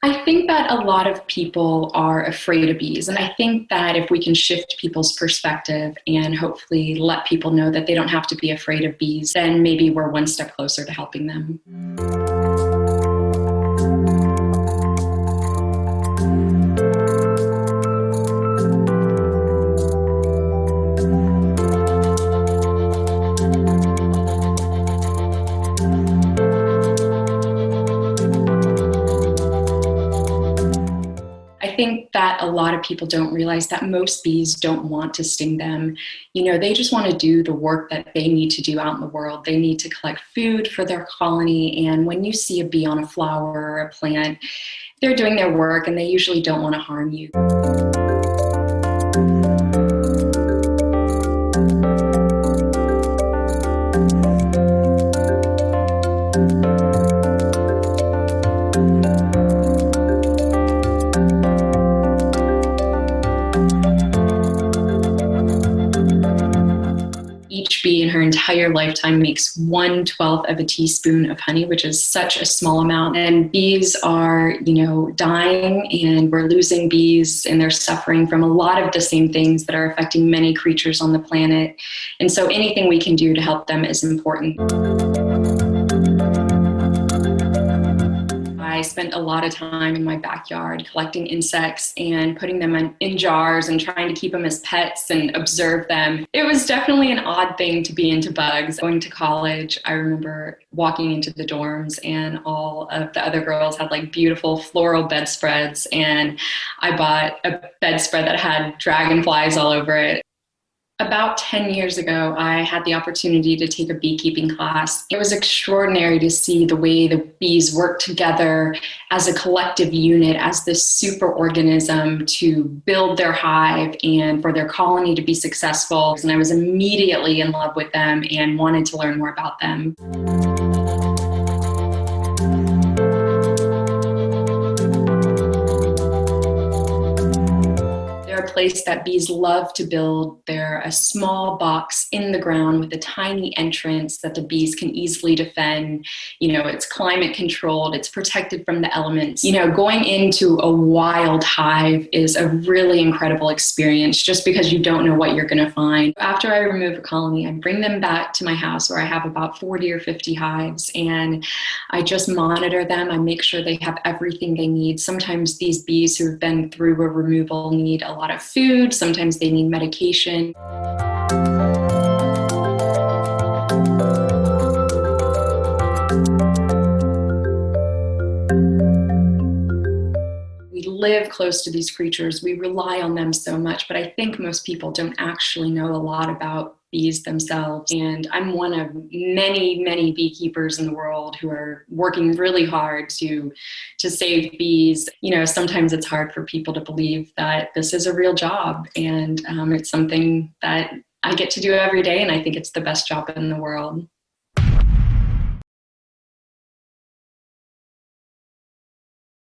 I think that a lot of people are afraid of bees. And I think that if we can shift people's perspective and hopefully let people know that they don't have to be afraid of bees, then maybe we're one step closer to helping them. I think that a lot of people don't realize that most bees don't want to sting them. They just want to do the work that they need to do out in the world. They need to collect food for their colony. And when you see a bee on a flower or a plant, they're doing their work and they usually don't want to harm you. Each bee in her entire lifetime makes 1/12 of a teaspoon of honey, which is such a small amount. And bees are, dying, and we're losing bees, and they're suffering from a lot of the same things that are affecting many creatures on the planet. And so anything we can do to help them is important. I spent a lot of time in my backyard collecting insects and putting them in jars and trying to keep them as pets and observe them. It was definitely an odd thing to be into bugs. Going to college, I remember walking into the dorms and all of the other girls had like beautiful floral bedspreads, and I bought a bedspread that had dragonflies all over it. About 10 years ago, I had the opportunity to take a beekeeping class. It was extraordinary to see the way the bees work together as a collective unit, as this superorganism to build their hive and for their colony to be successful. And I was immediately in love with them and wanted to learn more about them. A place that bees love to build. They're a small box in the ground with a tiny entrance that the bees can easily defend. It's climate controlled, it's protected from the elements. Going into a wild hive is a really incredible experience just because you don't know what you're going to find. After I remove a colony, I bring them back to my house where I have about 40 or 50 hives, and I just monitor them. I make sure they have everything they need. Sometimes these bees who have been through a removal need a lot of food, sometimes they need medication. We live close to these creatures, we rely on them so much, but I think most people don't actually know a lot about bees themselves. And I'm one of many, many beekeepers in the world who are working really hard to save bees. Sometimes it's hard for people to believe that this is a real job, and it's something that I get to do every day, and I think it's the best job in the world.